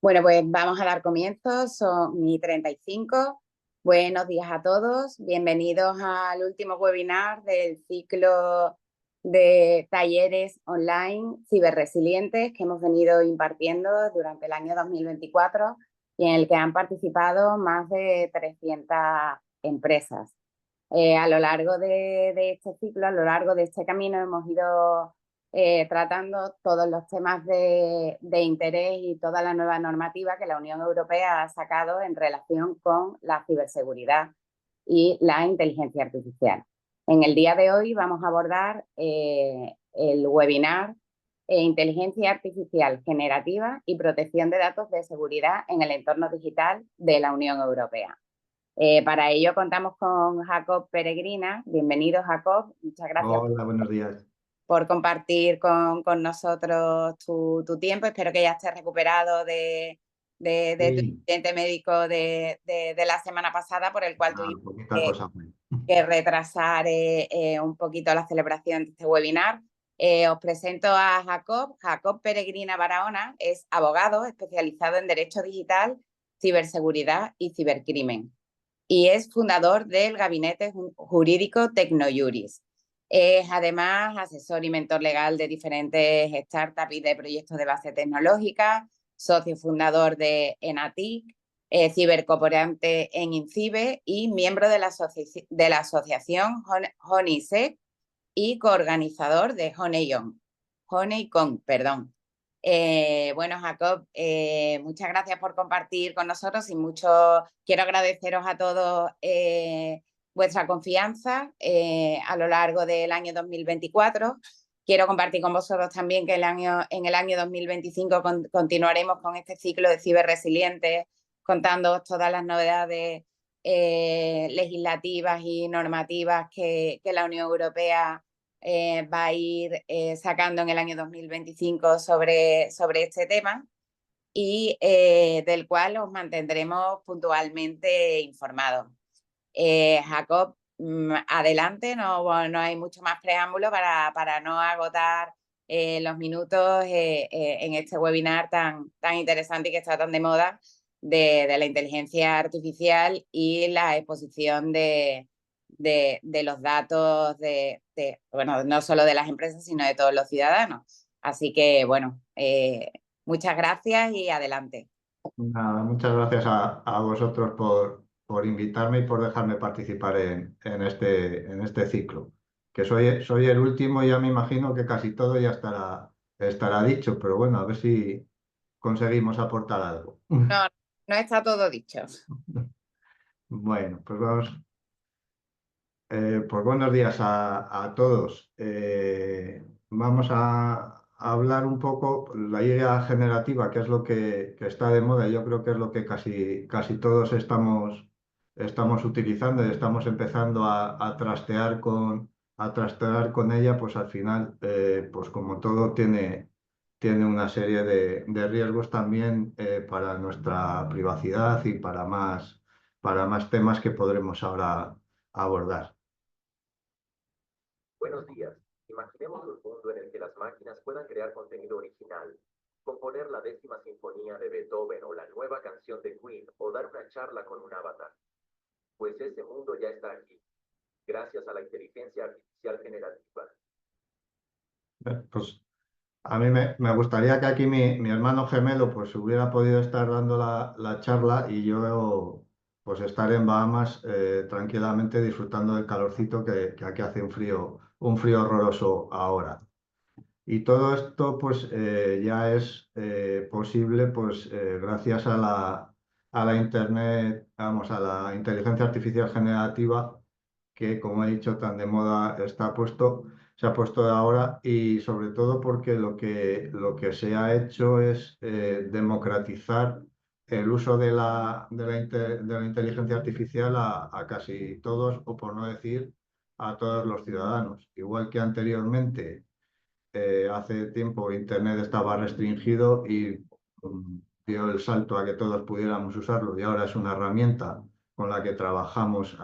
Bueno, pues vamos a dar comienzo, son mi 35. Buenos días a todos, bienvenidos al último webinar del ciclo de talleres online ciberresilientes que hemos venido impartiendo durante el año 2024 y en el que han participado más de 300 empresas. A lo largo de este ciclo, a lo largo de este camino, hemos ido tratando todos los temas de interés y toda la nueva normativa que la Unión Europea ha sacado en relación con la ciberseguridad y la inteligencia artificial. En el día de hoy vamos a abordar el webinar Inteligencia Artificial Generativa y Protección de Datos de Seguridad en el Entorno Digital de la Unión Europea. Para ello contamos con Jacob Peregrina. Bienvenido, Jacob. Muchas gracias. Hola, buenos días. Por compartir con nosotros tu tiempo. Espero que ya estés recuperado de tu incidente médico de la semana pasada, por el cual tuvimos que retrasar un poquito la celebración de este webinar. Os presento a Jacob Peregrina Barahona. Es abogado especializado en Derecho Digital, Ciberseguridad y Cibercrimen. Y es fundador del gabinete jurídico Tecnojuris. Es además asesor y mentor legal de diferentes startups y de proyectos de base tecnológica, socio fundador de Enatic, cibercooperante en INCIBE y miembro de la asociación HoneySec y coorganizador de Honeycomb. Bueno, Jacob, muchas gracias por compartir con nosotros y quiero agradeceros a todos vuestra confianza a lo largo del año 2024. Quiero compartir con vosotros también que en el año 2025 continuaremos con este ciclo de ciberresilientes, contándoos todas las novedades legislativas y normativas que la Unión Europea va a ir sacando en el año 2025 sobre este tema y del cual os mantendremos puntualmente informados. Jacob, adelante, no hay mucho más preámbulo para no agotar los minutos en este webinar tan interesante y que está tan de moda de la inteligencia artificial y la exposición de los datos bueno, no solo de las empresas, sino de todos los ciudadanos. Así que, bueno, muchas gracias y adelante. Nada, muchas gracias a vosotros por invitarme y por dejarme participar en este ciclo. Que soy el último y ya me imagino que casi todo ya estará dicho, pero bueno, a ver si conseguimos aportar algo. No está todo dicho. Bueno, pues vamos. Pues buenos días a todos. Vamos a hablar un poco la IA generativa, que es lo que está de moda. Yo creo que es lo que casi todos estamos utilizando y estamos empezando a trastear con ella. Pues al final, pues como todo tiene una serie de riesgos también para nuestra privacidad y para más temas que podremos ahora abordar. Buenos días. Imaginemos un mundo en el que las máquinas puedan crear contenido original, componer la 10ª sinfonía de Beethoven o la nueva canción de Queen o dar una charla con un avatar. Pues ese mundo ya está aquí, gracias a la inteligencia artificial generativa. Pues a mí me gustaría que aquí mi hermano gemelo pues hubiera podido estar dando la charla y yo pues estar en Bahamas tranquilamente disfrutando del calorcito que aquí hace un frío horroroso ahora. Y todo esto pues ya es posible pues gracias a la internet, vamos, a la inteligencia artificial generativa que, como he dicho, tan de moda se ha puesto de ahora, y sobre todo porque lo que se ha hecho es democratizar el uso de la inteligencia artificial a casi todos, o por no decir a todos los ciudadanos. Igual que anteriormente, hace tiempo Internet estaba restringido y dio el salto a que todos pudiéramos usarlo, y ahora es una herramienta con la que trabajamos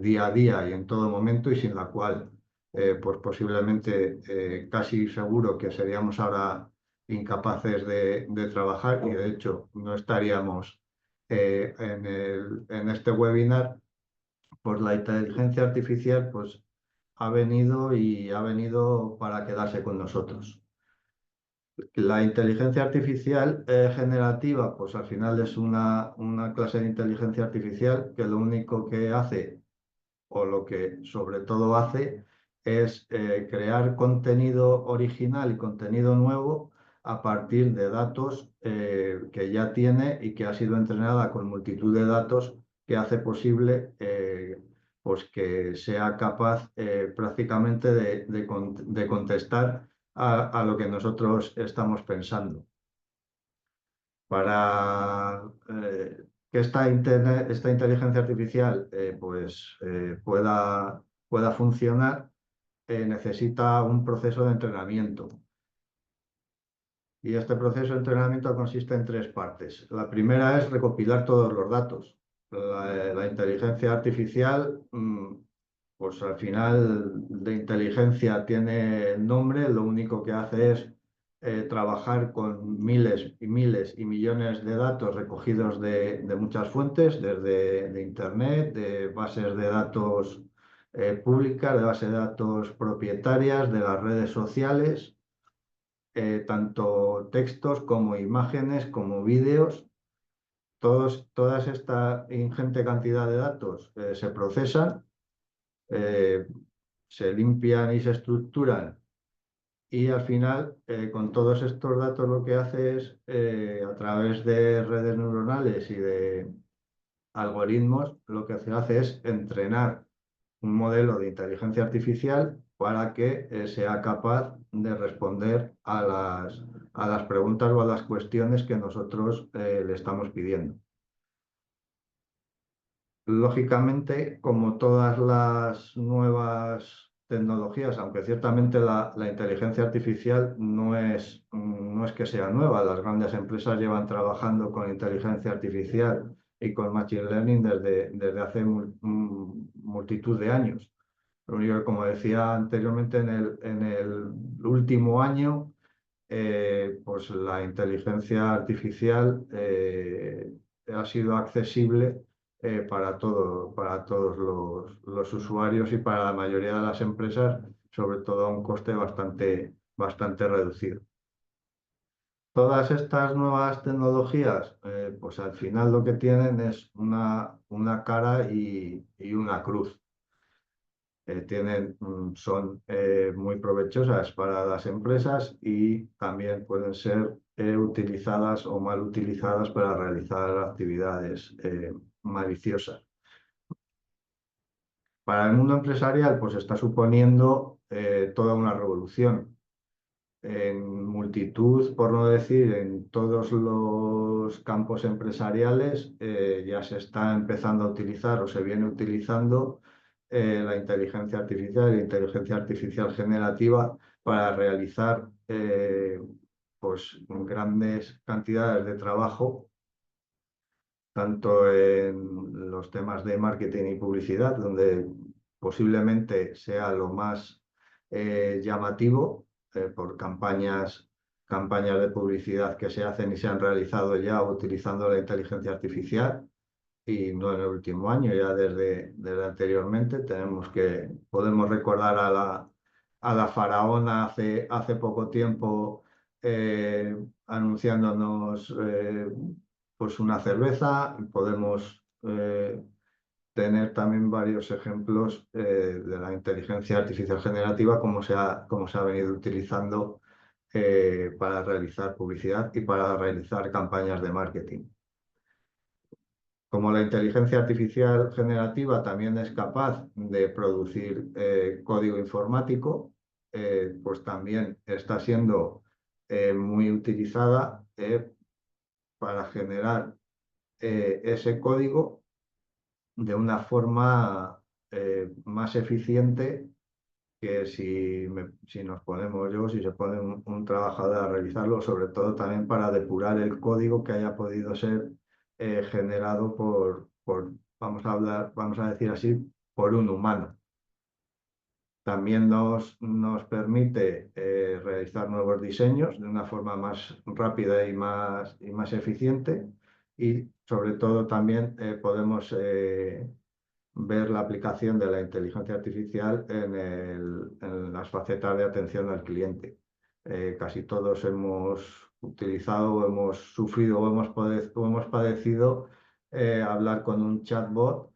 día a día y en todo momento, y sin la cual pues posiblemente casi seguro que seríamos ahora incapaces de trabajar, y de hecho no estaríamos en este webinar, pues la inteligencia artificial pues, ha venido para quedarse con nosotros. La inteligencia artificial generativa, pues al final es una clase de inteligencia artificial que lo único que hace, o lo que sobre todo hace, es crear contenido original y contenido nuevo a partir de datos que ya tiene y que ha sido entrenada con multitud de datos que hace posible pues que sea capaz prácticamente de contestar a lo que nosotros estamos pensando. Para que esta inteligencia artificial pueda funcionar, necesita un proceso de entrenamiento. Y este proceso de entrenamiento consiste en 3 partes. La primera es recopilar todos los datos. La inteligencia artificial, pues al final de inteligencia tiene el nombre, lo único que hace es trabajar con miles y miles y millones de datos recogidos de muchas fuentes, desde de Internet, de bases de datos públicas, de bases de datos propietarias, de las redes sociales, tanto textos como imágenes, como vídeos. Toda esta ingente cantidad de datos se procesan, eh, se limpian y se estructuran, y al final con todos estos datos lo que hace es, a través de redes neuronales y de algoritmos, lo que se hace es entrenar un modelo de inteligencia artificial para que sea capaz de responder a las preguntas o a las cuestiones que nosotros le estamos pidiendo. Lógicamente, como todas las nuevas tecnologías, aunque ciertamente la inteligencia artificial no es que sea nueva, las grandes empresas llevan trabajando con inteligencia artificial y con machine learning desde hace multitud de años. Lo único que, como decía anteriormente, en el último año, pues la inteligencia artificial ha sido accesible para todos los usuarios y para la mayoría de las empresas, sobre todo a un coste bastante reducido. Todas estas nuevas tecnologías, pues al final lo que tienen es una cara y una cruz. Son muy provechosas para las empresas y también pueden ser utilizadas o mal utilizadas para realizar actividades maliciosas. Para el mundo empresarial, pues está suponiendo toda una revolución. En multitud, por no decir en todos los campos empresariales, ya se está empezando a utilizar o se viene utilizando la inteligencia artificial y la inteligencia artificial generativa para realizar pues grandes cantidades de trabajo, tanto en los temas de marketing y publicidad, donde posiblemente sea lo más llamativo, por campañas de publicidad que se hacen y se han realizado ya utilizando la inteligencia artificial, y no en el último año, ya desde anteriormente. Podemos recordar a la faraona hace poco tiempo anunciándonos pues una cerveza. Podemos tener también varios ejemplos de la inteligencia artificial generativa, como se ha venido utilizando para realizar publicidad y para realizar campañas de marketing. Como la inteligencia artificial generativa también es capaz de producir código informático, pues también está siendo muy utilizada para generar ese código de una forma más eficiente que si nos ponemos si se pone un trabajador a realizarlo, sobre todo también para depurar el código que haya podido ser generado vamos a decir así, por un humano. También nos permite realizar nuevos diseños de una forma más rápida y más eficiente, y sobre todo también podemos ver la aplicación de la inteligencia artificial en las facetas de atención al cliente. Casi todos hemos utilizado o hemos sufrido o hemos padecido hablar con un chatbot,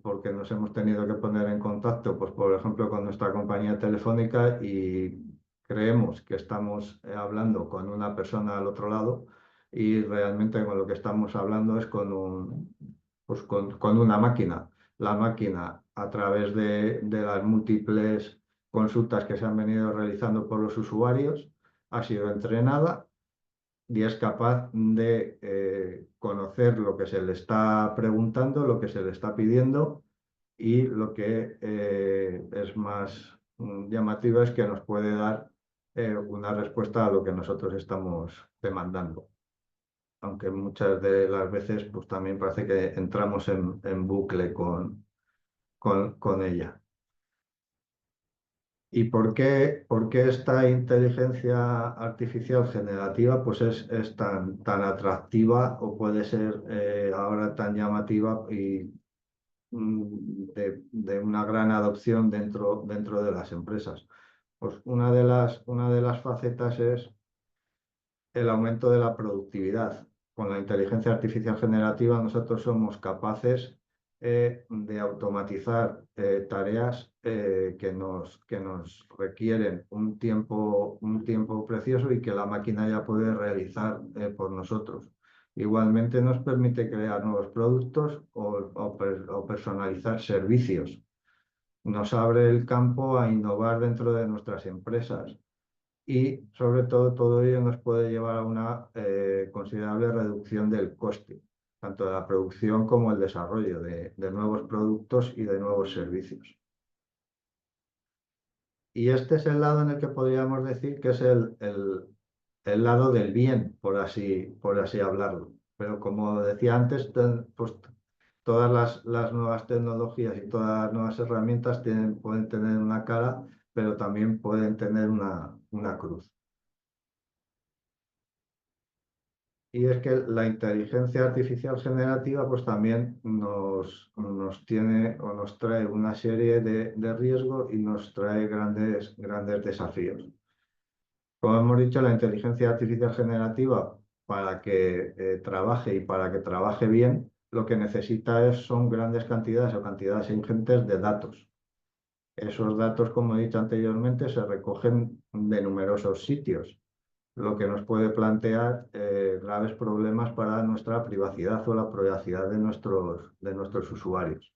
porque nos hemos tenido que poner en contacto, pues, por ejemplo, con nuestra compañía telefónica, y creemos que estamos hablando con una persona al otro lado, y realmente con lo que estamos hablando es pues con una máquina. La máquina, a través de las múltiples consultas que se han venido realizando por los usuarios, ha sido entrenada y es capaz de conocer lo que se le está preguntando, lo que se le está pidiendo, y lo que es más llamativo es que nos puede dar una respuesta a lo que nosotros estamos demandando. Aunque muchas de las veces pues también parece que entramos en bucle con ella. ¿Y por qué esta inteligencia artificial generativa pues es tan atractiva, o puede ser ahora tan llamativa y de una gran adopción dentro de las empresas? Pues una de las facetas es el aumento de la productividad. Con la inteligencia artificial generativa nosotros somos capaces de automatizar tareas que nos requieren un tiempo precioso y que la máquina ya puede realizar por nosotros. Igualmente nos permite crear nuevos productos o personalizar servicios. Nos abre el campo a innovar dentro de nuestras empresas. Y sobre todo ello nos puede llevar a una considerable reducción del coste, tanto de la producción como el desarrollo de nuevos productos y de nuevos servicios. Y este es el lado en el que podríamos decir que es el lado del bien, por así hablarlo. Pero como decía antes, pues, todas las nuevas tecnologías y todas las nuevas herramientas pueden tener una cara, pero también pueden tener una cruz. Y es que la inteligencia artificial generativa pues también nos tiene o nos trae una serie de riesgos y nos trae grandes desafíos. Como hemos dicho, la inteligencia artificial generativa, para que trabaje y para que trabaje bien, lo que necesita son grandes cantidades o cantidades ingentes de datos. Esos datos, como he dicho anteriormente, se recogen de numerosos sitios, lo que nos puede plantear graves problemas para nuestra privacidad o la privacidad de nuestros usuarios.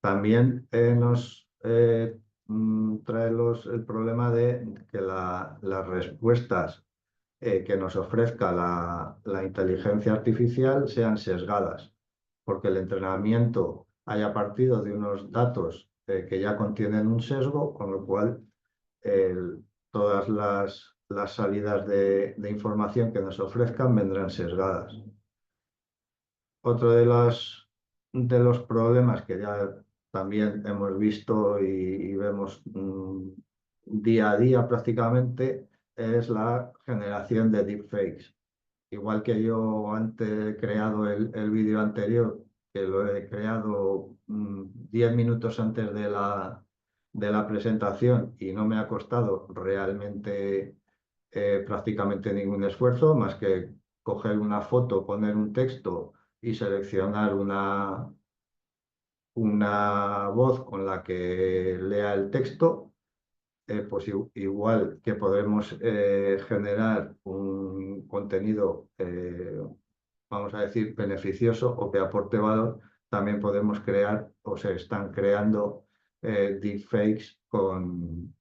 También nos trae el problema de que las respuestas que nos ofrezca la inteligencia artificial sean sesgadas, porque el entrenamiento haya partido de unos datos que ya contienen un sesgo, con lo cual todas las salidas de información que nos ofrezcan vendrán sesgadas. Otro de los problemas que ya también hemos visto y vemos día a día prácticamente es la generación de deepfakes. Igual que yo antes he creado el vídeo anterior, que lo he creado 10 minutos antes de la presentación, y no me ha costado realmente prácticamente ningún esfuerzo, más que coger una foto, poner un texto y seleccionar una voz con la que lea el texto. Pues igual que podemos generar un contenido, vamos a decir, beneficioso o que aporte valor, también podemos crear o se están creando deepfakes con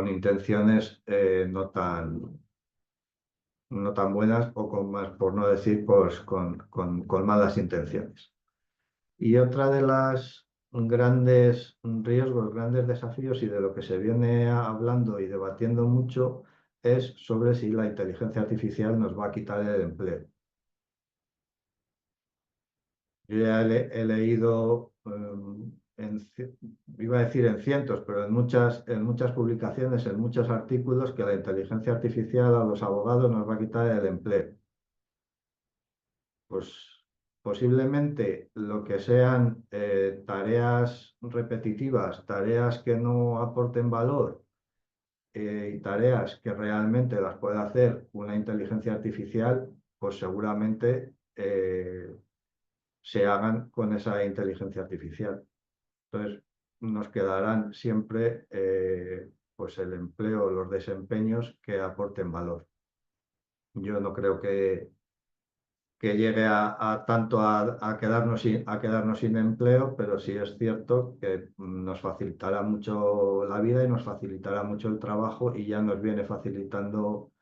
intenciones no tan buenas, o por no decir, pues, con malas intenciones. Y otra de las grandes riesgos, grandes desafíos, y de lo que se viene hablando y debatiendo mucho, es sobre si la inteligencia artificial nos va a quitar el empleo. Yo ya he leído iba a decir en cientos, pero en muchas publicaciones, en muchos artículos, que la inteligencia artificial a los abogados nos va a quitar el empleo. Pues posiblemente lo que sean tareas repetitivas, tareas que no aporten valor y tareas que realmente las puede hacer una inteligencia artificial, pues seguramente se hagan con esa inteligencia artificial. Entonces, nos quedarán siempre pues el empleo, los desempeños que aporten valor. Yo no creo que llegue a tanto a quedarnos sin empleo, pero sí es cierto que nos facilitará mucho la vida y nos facilitará mucho el trabajo, y ya nos viene facilitando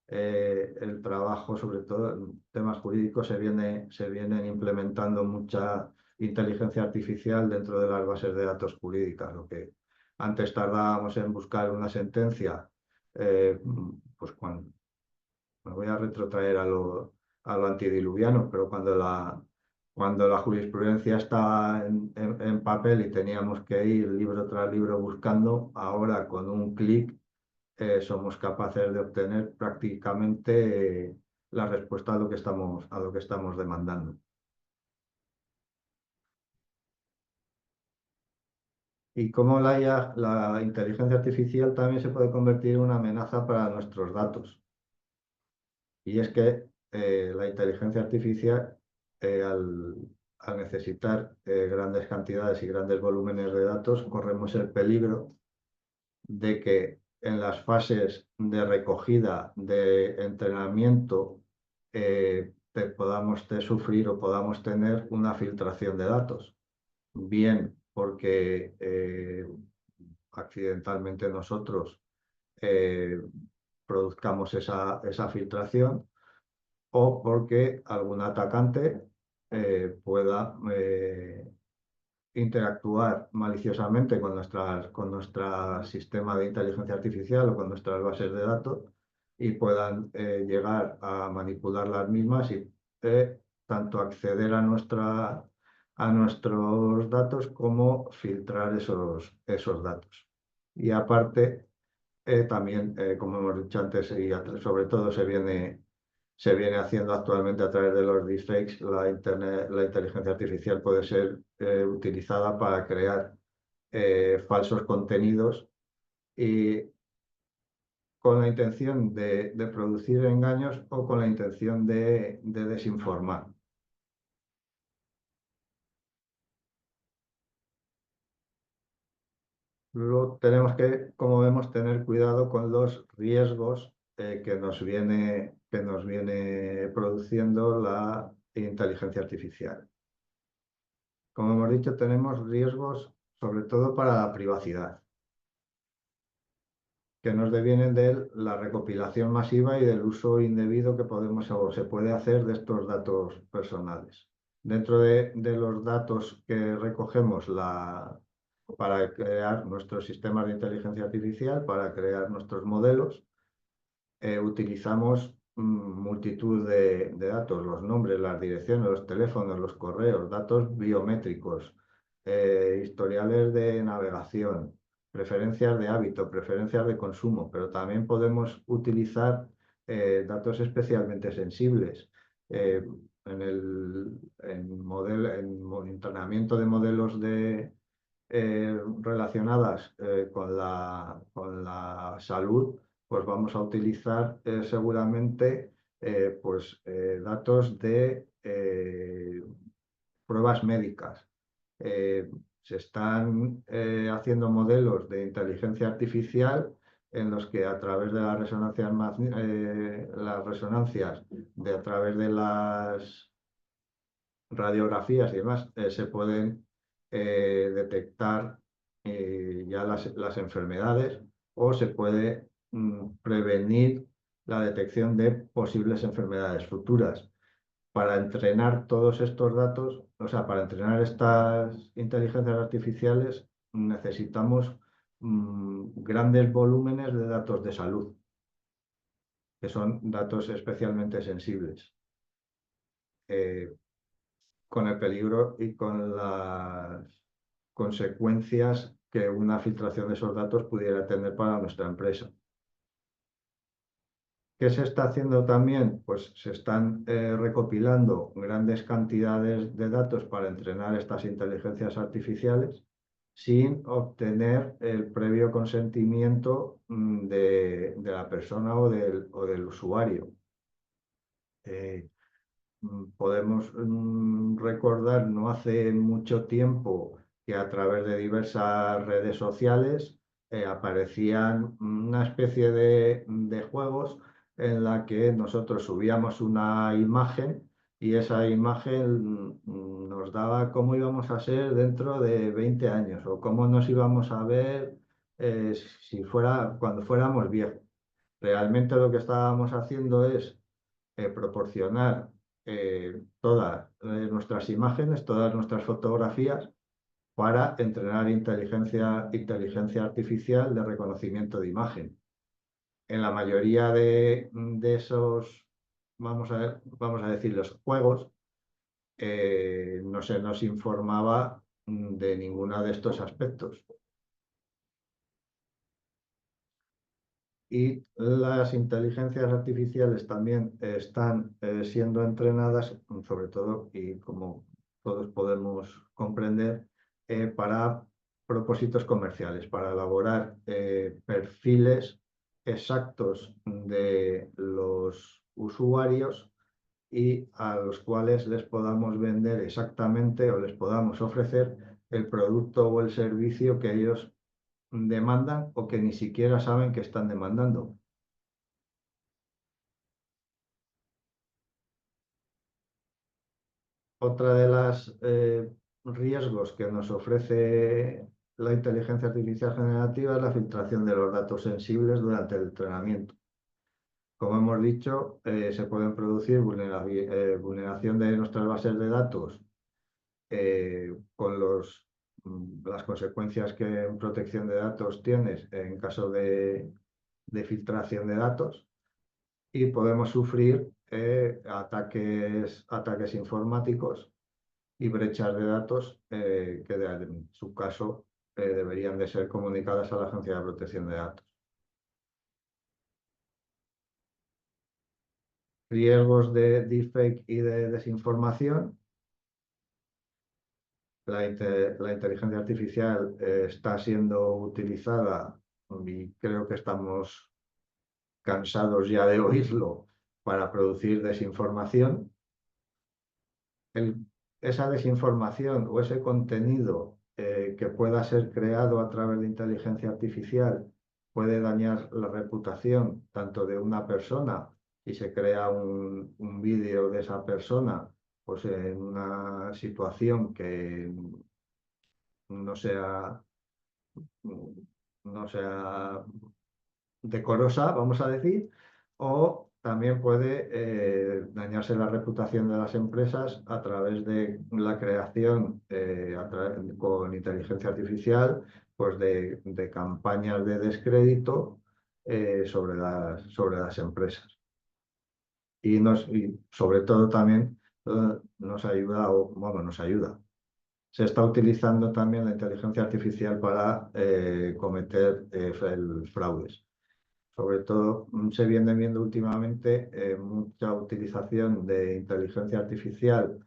el trabajo, sobre todo en temas jurídicos. Se vienen implementando mucha inteligencia artificial dentro de las bases de datos jurídicas. Lo que antes tardábamos en buscar una sentencia, pues cuando me voy a retrotraer a lo antidiluviano, pero cuando la jurisprudencia estaba en papel y teníamos que ir libro tras libro buscando, ahora con un clic somos capaces de obtener prácticamente la respuesta a lo que estamos demandando. Y cómo la inteligencia artificial también se puede convertir en una amenaza para nuestros datos. Y es que la inteligencia artificial, al necesitar grandes cantidades y grandes volúmenes de datos, corremos el peligro de que en las fases de recogida, de entrenamiento, podamos sufrir o podamos tener una filtración de datos. Bien porque accidentalmente nosotros eh, produzcamos esa filtración, o porque algún atacante pueda interactuar maliciosamente con nuestro sistema de inteligencia artificial o con nuestras bases de datos, y puedan llegar a manipular las mismas y tanto acceder a nuestros datos como filtrar esos datos. Y aparte, también, como hemos dicho antes, y sobre todo se viene haciendo actualmente a través de los deepfakes, la inteligencia artificial puede ser utilizada para crear falsos contenidos, y con la intención de producir engaños o con la intención de desinformar. Luego tenemos que, como vemos, tener cuidado con los riesgos que nos viene produciendo la inteligencia artificial. Como hemos dicho, tenemos riesgos sobre todo para la privacidad, que nos devienen de la recopilación masiva y del uso indebido que podemos o se puede hacer de estos datos personales. Dentro de los datos que recogemos para crear nuestros sistemas de inteligencia artificial, para crear nuestros modelos, utilizamos multitud de datos: los nombres, las direcciones, los teléfonos, los correos, datos biométricos, historiales de navegación, preferencias de hábito, preferencias de consumo, pero también podemos utilizar datos especialmente sensibles. En entrenamiento de modelos relacionadas con la salud, pues vamos a utilizar seguramente datos de pruebas médicas. Se están haciendo modelos de inteligencia artificial en los que, a través de las resonancias, a través de las radiografías y demás, se pueden detectar ya las enfermedades, o se puede prevenir la detección de posibles enfermedades futuras. Para entrenar todos estos datos, o sea, para entrenar estas inteligencias artificiales, necesitamos grandes volúmenes de datos de salud, que son datos especialmente sensibles. Con el peligro y con consecuencias que una filtración de esos datos pudiera tener para nuestra empresa. ¿Qué se está haciendo también? Pues se están recopilando grandes cantidades de datos para entrenar estas inteligencias artificiales sin obtener el previo consentimiento de la persona o del usuario. Podemos recordar no hace mucho tiempo que a través de diversas redes sociales aparecían una especie de juegos en la que nosotros subíamos una imagen y esa imagen nos daba cómo íbamos a ser dentro de 20 años o cómo nos íbamos a ver cuando fuéramos viejos. Realmente lo que estábamos haciendo es proporcionar todas nuestras imágenes, todas nuestras fotografías para entrenar inteligencia artificial de reconocimiento de imagen. En la mayoría de esos, vamos a decir, los juegos, no se nos informaba de ninguno de estos aspectos. Y las inteligencias artificiales también están siendo entrenadas, sobre todo, y como todos podemos comprender, para propósitos comerciales, para elaborar perfiles exactos de los usuarios y a los cuales les podamos vender exactamente o les podamos ofrecer el producto o el servicio que ellos demandan o que ni siquiera saben que están demandando. Otra de los riesgos que nos ofrece la inteligencia artificial generativa es la filtración de los datos sensibles durante el entrenamiento. Como hemos dicho, se pueden producir vulneración de nuestras bases de datos con las consecuencias que en protección de datos tienes en caso de filtración de datos. Y podemos sufrir ataques informáticos y brechas de datos que en su caso deberían de ser comunicadas a la Agencia de Protección de Datos. Riesgos de deepfake y de desinformación. La inteligencia artificial está siendo utilizada y creo que estamos cansados ya de oírlo para producir desinformación. Esa desinformación o ese contenido que pueda ser creado a través de inteligencia artificial puede dañar la reputación tanto de una persona y se crea un vídeo de esa persona pues en una situación que no sea, no sea decorosa, vamos a decir, o también puede dañarse la reputación de las empresas a través de la creación con inteligencia artificial pues de campañas de descrédito sobre las empresas. Y sobre todo también nos ayuda, nos ayuda. Se está utilizando también la inteligencia artificial para cometer fraudes. Sobre todo se viene viendo últimamente mucha utilización de inteligencia artificial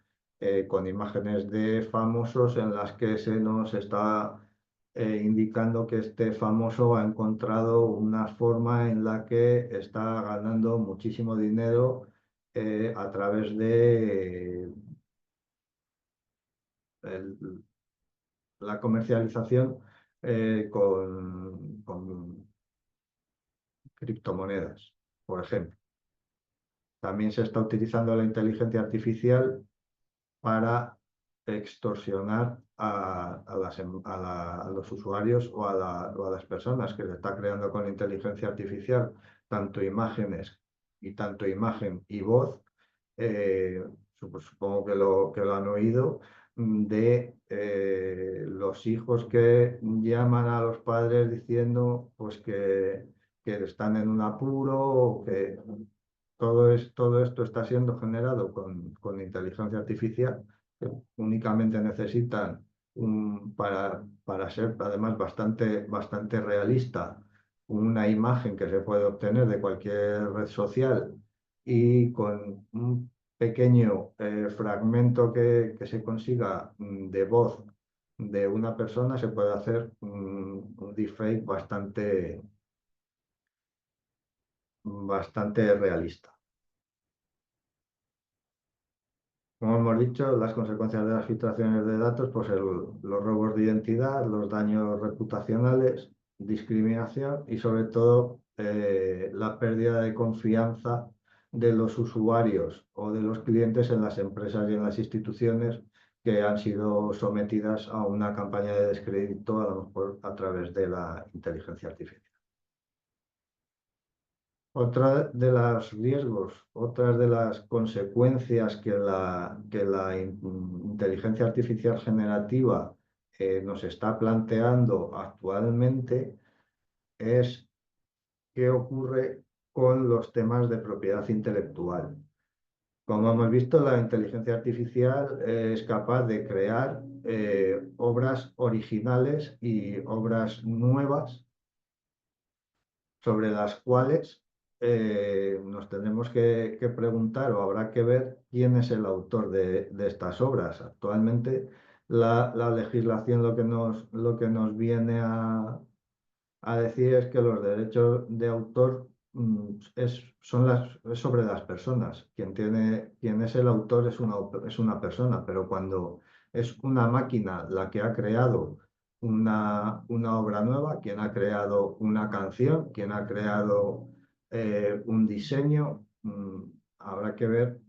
con imágenes de famosos en las que se nos está indicando que este famoso ha encontrado una forma en la que está ganando muchísimo dinero a través de la comercialización con criptomonedas, por ejemplo. También se está utilizando la inteligencia artificial para extorsionar a los usuarios o a las personas que se está creando con inteligencia artificial, tanto imágenes tanto imagen y voz. Supongo que lo han oído, de los hijos que llaman a los padres diciendo pues que están en un apuro o que todo esto está siendo generado con inteligencia artificial, que únicamente necesitan para ser además bastante realista, una imagen que se puede obtener de cualquier red social y con un pequeño fragmento que se consiga de voz de una persona se puede hacer un deepfake bastante realista. Como hemos dicho, las consecuencias de las filtraciones de datos, pues los robos de identidad, los daños reputacionales, discriminación y sobre todo la pérdida de confianza de los usuarios o de los clientes en las empresas y en las instituciones que han sido sometidas a una campaña de descrédito, a lo mejor a través de la inteligencia artificial. Otra de los riesgos, otras de las consecuencias que la inteligencia artificial generativa nos está planteando actualmente es qué ocurre con los temas de propiedad intelectual. Como hemos visto, la inteligencia artificial es capaz de crear obras originales y obras nuevas sobre las cuales nos tenemos que preguntar o habrá que ver quién es el autor de estas obras. Actualmente la legislación lo que nos viene a decir es que los derechos de autor es sobre las personas. Quien es el autor es una persona, pero cuando es una máquina la que ha creado una obra nueva, quien ha creado una canción, quien ha creado un diseño, habrá que ver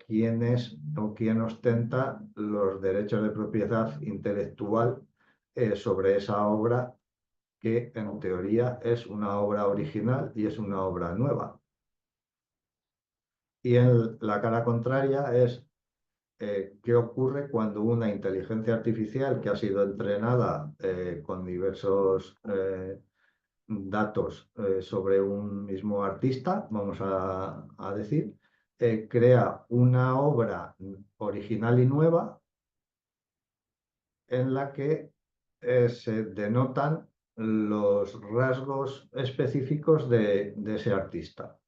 quién es o quién ostenta los derechos de propiedad intelectual sobre esa obra que en teoría es una obra original y es una obra nueva. Y en la cara contraria es qué ocurre cuando una inteligencia artificial que ha sido entrenada con diversos datos sobre un mismo artista, vamos a decir, crea una obra original y nueva en la que se denotan los rasgos específicos de ese artista.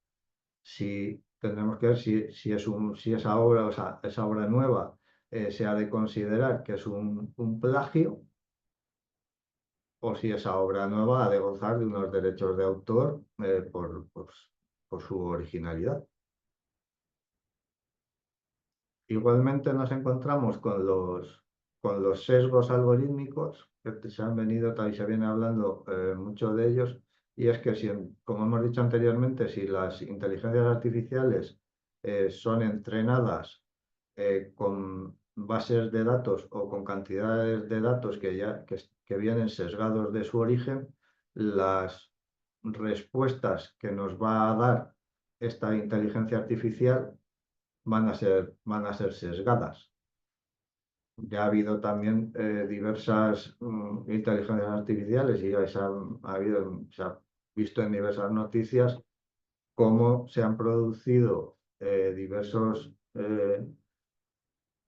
Si tendremos que ver si esa obra, o sea, esa obra nueva se ha de considerar que es un plagio o si esa obra nueva ha de gozar de unos derechos de autor por su originalidad. Igualmente nos encontramos con los sesgos algorítmicos, que se han venido, tal y se viene hablando mucho de ellos, y es que, como hemos dicho anteriormente, si las inteligencias artificiales son entrenadas con bases de datos o con cantidades de datos que vienen sesgados de su origen, las respuestas que nos va a dar esta inteligencia artificial van a ser sesgadas. Ya ha habido también diversas inteligencias artificiales y se ha visto en diversas noticias cómo se han producido diversos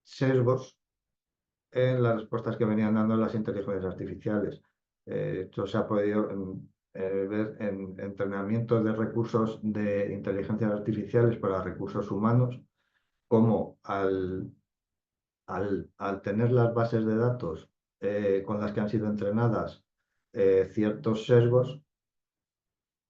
sesgos en las respuestas que venían dando las inteligencias artificiales. Esto se ha podido ver en entrenamientos de recursos de inteligencias artificiales para recursos humanos, como al tener las bases de datos con las que han sido entrenadas ciertos sesgos,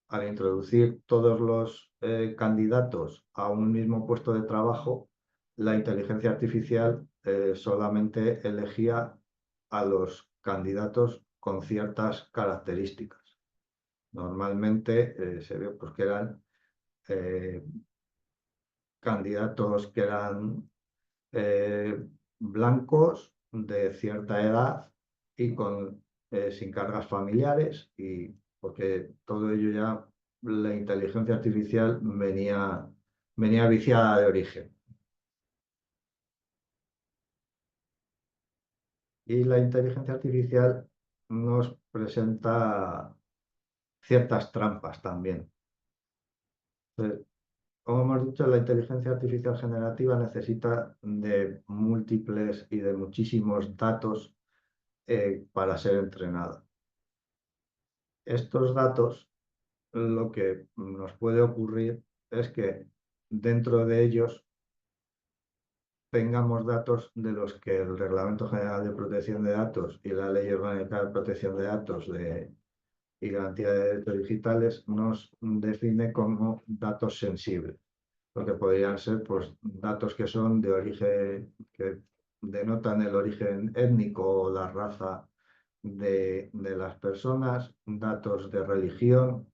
al introducir todos los candidatos a un mismo puesto de trabajo, la inteligencia artificial solamente elegía a los candidatos con ciertas características. Normalmente se ve pues, que eran candidatos que eran blancos de cierta edad y sin cargas familiares, y porque todo ello ya la inteligencia artificial venía viciada de origen. Y la inteligencia artificial nos presenta ciertas trampas también. Entonces, como hemos dicho, la inteligencia artificial generativa necesita de múltiples y de muchísimos datos para ser entrenada. Estos datos, lo que nos puede ocurrir es que dentro de ellos tengamos datos de los que el Reglamento General de Protección de Datos y la Ley Orgánica de Protección de Datos y Garantía de Derechos Digitales nos define como datos sensibles, porque podrían ser pues, datos que son de origen, que denotan el origen étnico o la raza de las personas, datos de religión,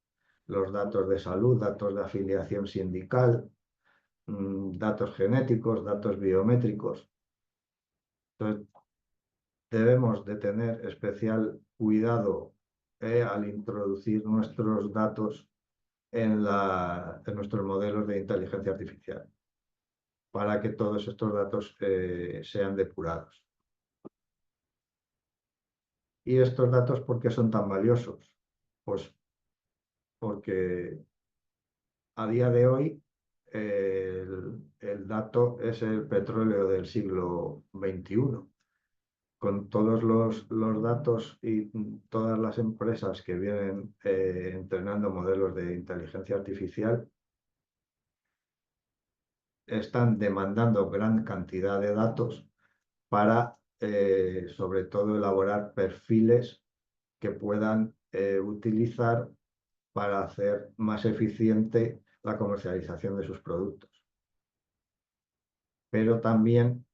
los datos de salud, datos de afiliación sindical, datos genéticos, datos biométricos. Entonces, debemos de tener especial cuidado al introducir nuestros datos en nuestros modelos de inteligencia artificial para que todos estos datos sean depurados. ¿Y estos datos por qué son tan valiosos? Pues porque a día de hoy el dato es el petróleo del siglo XXI. Con todos los datos y todas las empresas que vienen entrenando modelos de inteligencia artificial, están demandando gran cantidad de datos para, sobre todo, elaborar perfiles que puedan utilizar para hacer más eficiente la comercialización de sus productos. Pero también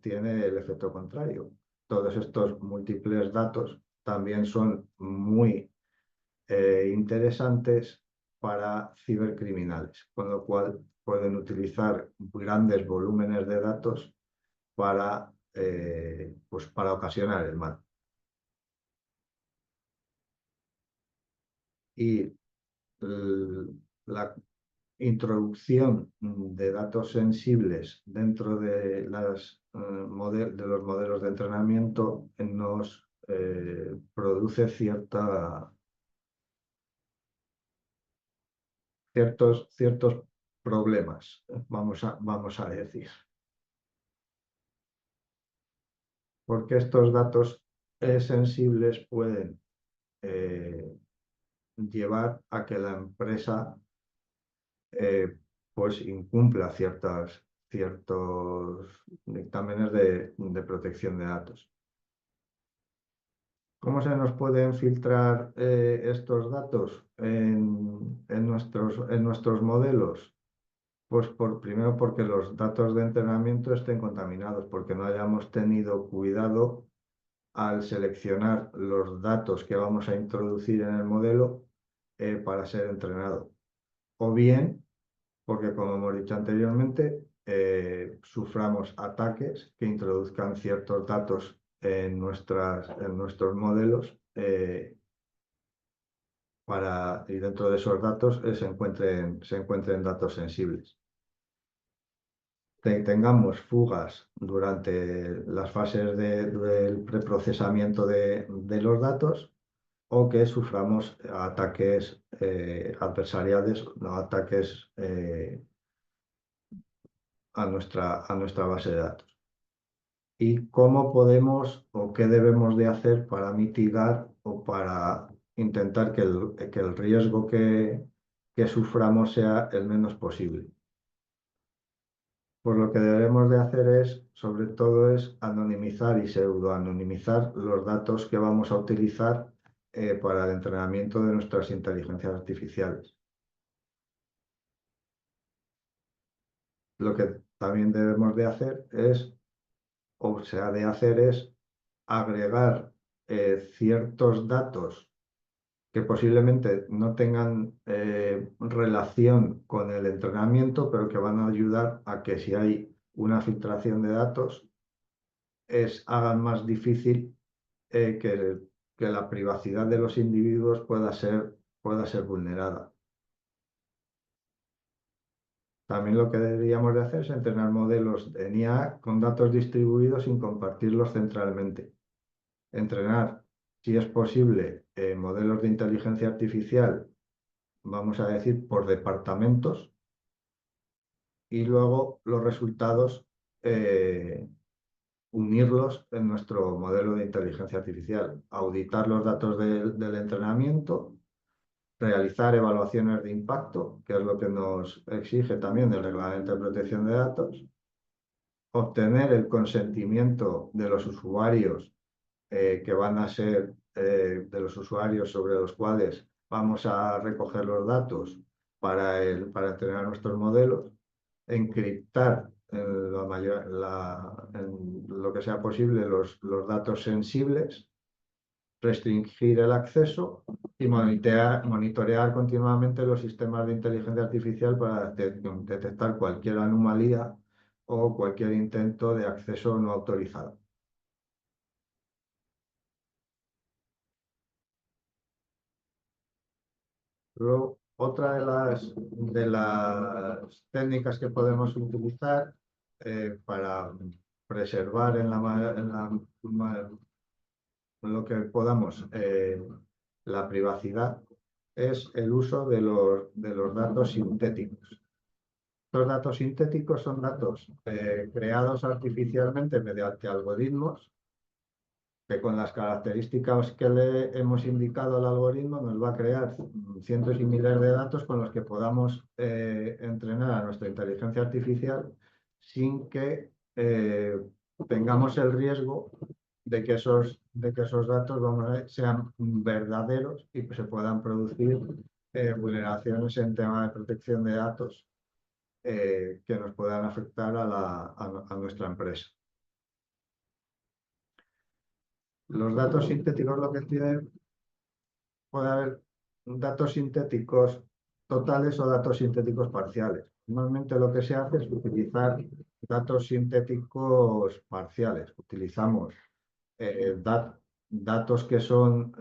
tiene el efecto contrario. Todos estos múltiples datos también son muy interesantes para cibercriminales, con lo cual pueden utilizar grandes volúmenes de datos para, pues para ocasionar el mal. Y la introducción de datos sensibles dentro de, de los modelos de entrenamiento nos produce ciertos problemas, vamos a decir. Porque estos datos sensibles pueden llevar a que la empresa pues incumpla ciertos dictámenes de protección de datos. ¿Cómo se nos pueden filtrar estos datos en nuestros modelos? Pues primero porque los datos de entrenamiento estén contaminados, porque no hayamos tenido cuidado al seleccionar los datos que vamos a introducir en el modelo para ser entrenado. O bien porque, como hemos dicho anteriormente, suframos ataques que introduzcan ciertos datos en nuestros modelos y dentro de esos datos se encuentren datos sensibles. Tengamos fugas durante las fases del preprocesamiento de los datos o que suframos ataques adversariales, no ataques a nuestra base de datos. ¿Y cómo podemos o qué debemos de hacer para mitigar o para intentar que el riesgo que suframos sea el menos posible? Pues lo que debemos de hacer es, sobre todo, es anonimizar y pseudoanonimizar los datos que vamos a utilizar para el entrenamiento de nuestras inteligencias artificiales. Lo que también debemos de hacer es, o se ha de hacer es, agregar ciertos datos que posiblemente no tengan relación con el entrenamiento, pero que van a ayudar a que si hay una filtración de datos, hagan más difícil que la privacidad de los individuos pueda ser vulnerada. También lo que deberíamos de hacer es entrenar modelos de IA con datos distribuidos sin compartirlos centralmente. Entrenar, si es posible, modelos de inteligencia artificial, vamos a decir, por departamentos, y luego los resultados unirlos en nuestro modelo de inteligencia artificial, auditar los datos del entrenamiento, realizar evaluaciones de impacto, que es lo que nos exige también el Reglamento de Protección de Datos, obtener el consentimiento de los usuarios que van a ser de los usuarios sobre los cuales vamos a recoger los datos para entrenar nuestros modelos, encriptar en lo que sea posible los datos sensibles, restringir el acceso y monitorear continuamente los sistemas de inteligencia artificial para detectar cualquier anomalía o cualquier intento de acceso no autorizado. Luego, otra de las técnicas que podemos utilizar para preservar en lo que podamos la privacidad es el uso de los datos sintéticos. Los datos sintéticos son datos creados artificialmente mediante algoritmos que con las características que le hemos indicado al algoritmo nos va a crear cientos y miles de datos con los que podamos entrenar a nuestra inteligencia artificial sin que tengamos el riesgo de que esos datos sean verdaderos y que se puedan producir vulneraciones en tema de protección de datos que nos puedan afectar a nuestra empresa. Los datos sintéticos lo que tienen, puede haber datos sintéticos totales o datos sintéticos parciales. Normalmente lo que se hace es utilizar datos sintéticos parciales. Utilizamos datos que son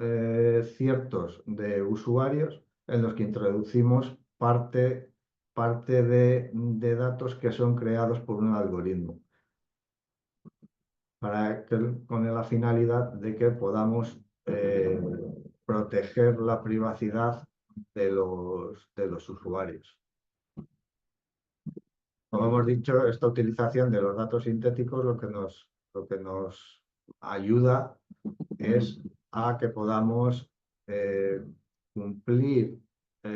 ciertos de usuarios en los que introducimos parte de datos que son creados por un algoritmo con la finalidad de que podamos proteger la privacidad de los usuarios. Como hemos dicho, esta utilización de los datos sintéticos lo que nos ayuda es a que podamos cumplir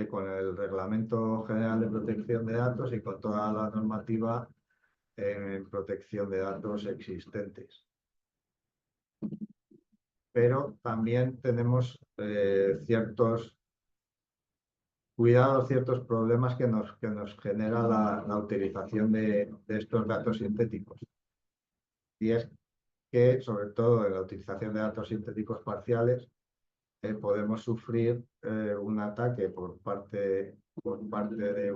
con el Reglamento General de Protección de Datos y con toda la normativa en protección de datos existentes. Pero también tenemos ciertos cuidados, ciertos problemas que nos genera la utilización de estos datos sintéticos. Y es que, sobre todo en la utilización de datos sintéticos parciales, podemos sufrir un ataque por parte de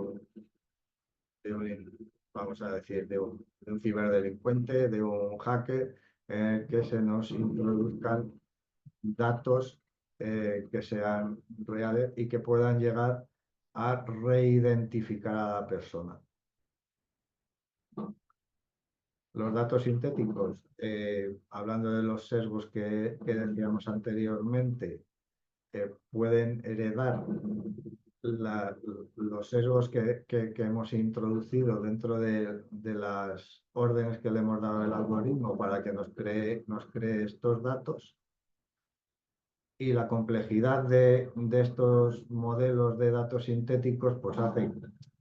vamos a decir, de un ciberdelincuente, de un hacker, que se nos introduzcan datos que sean reales y que puedan llegar a reidentificar a la persona. Los datos sintéticos, hablando de los sesgos que decíamos anteriormente, pueden heredar los sesgos que hemos introducido dentro de las órdenes que le hemos dado al algoritmo para que nos cree estos datos. Y la complejidad de estos modelos de datos sintéticos pues hace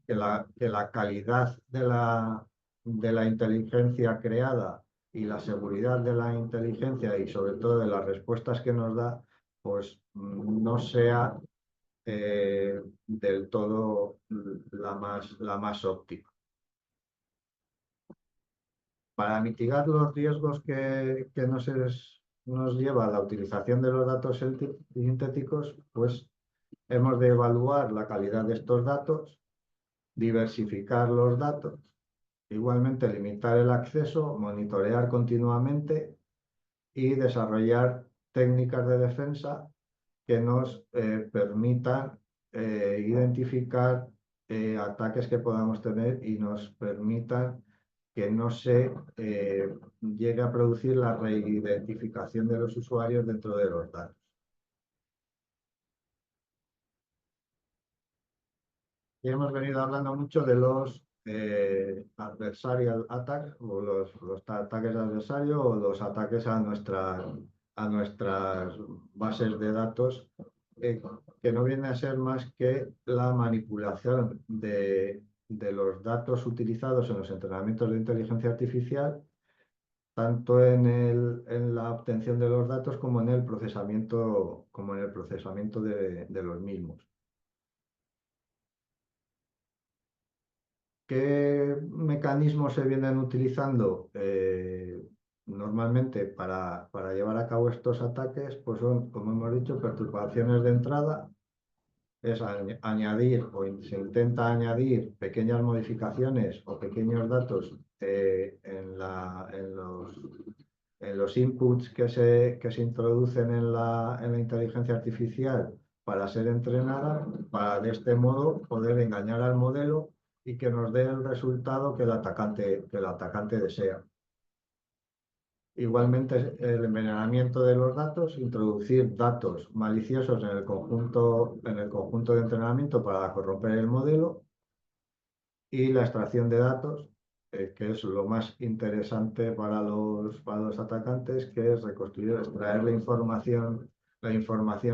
que la calidad de la inteligencia creada y la seguridad de la inteligencia y sobre todo de las respuestas que nos da pues no sea del todo la más óptima. Para mitigar los riesgos que nos lleva a la utilización de los datos sintéticos, pues hemos de evaluar la calidad de estos datos, diversificar los datos, igualmente limitar el acceso, monitorear continuamente y desarrollar técnicas de defensa que nos permitan identificar ataques que podamos tener y nos permitan que no se llegue a producir la reidentificación de los usuarios dentro de los datos. Y hemos venido hablando mucho de los adversarial attack, o los ataques adversarios o los ataques a nuestras bases de datos, que no viene a ser más que la manipulación de los datos utilizados en los entrenamientos de inteligencia artificial, tanto en la obtención de los datos como en el procesamiento, de los mismos. ¿Qué mecanismos se vienen utilizando normalmente para llevar a cabo estos ataques? Pues son, como hemos dicho, perturbaciones de entrada. Es añadir se intenta añadir pequeñas modificaciones o pequeños datos en los inputs que se introducen en la inteligencia artificial para ser entrenada, para de este modo poder engañar al modelo y que nos dé el resultado que el atacante desea. Igualmente, el envenenamiento de los datos, introducir datos maliciosos en el conjunto de entrenamiento para corromper el modelo, y la extracción de datos, que es lo más interesante para los atacantes, que es extraer la información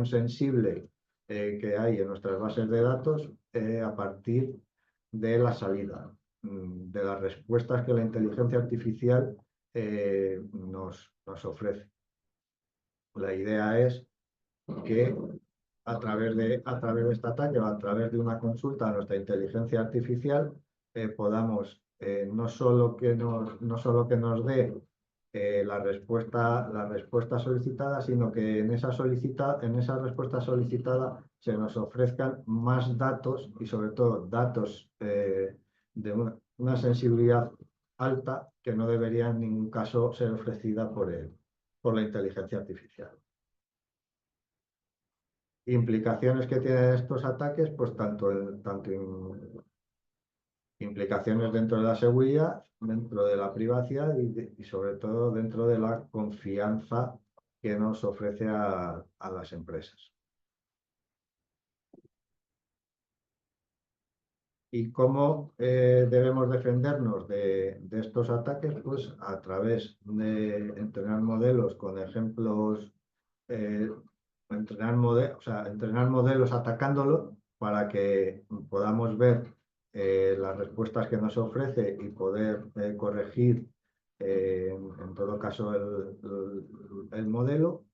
sensible que hay en nuestras bases de datos a partir de la salida, de las respuestas que la inteligencia artificial nos ofrece. La idea es que a través de este ataque o a través de una consulta a nuestra inteligencia artificial podamos no solo que nos dé la respuesta solicitada, sino que en esa respuesta solicitada se nos ofrezcan más datos y sobre todo datos de una sensibilidad alta que no debería en ningún caso ser ofrecida por la inteligencia artificial. Implicaciones que tienen estos ataques, pues tanto implicaciones dentro de la seguridad, dentro de la privacidad y sobre todo dentro de la confianza que nos ofrece a las empresas. ¿Y cómo debemos defendernos de estos ataques? Pues a través de entrenar modelos con ejemplos, entrenar modelos atacándolo para que podamos ver las respuestas que nos ofrece y poder corregir en todo caso el modelo,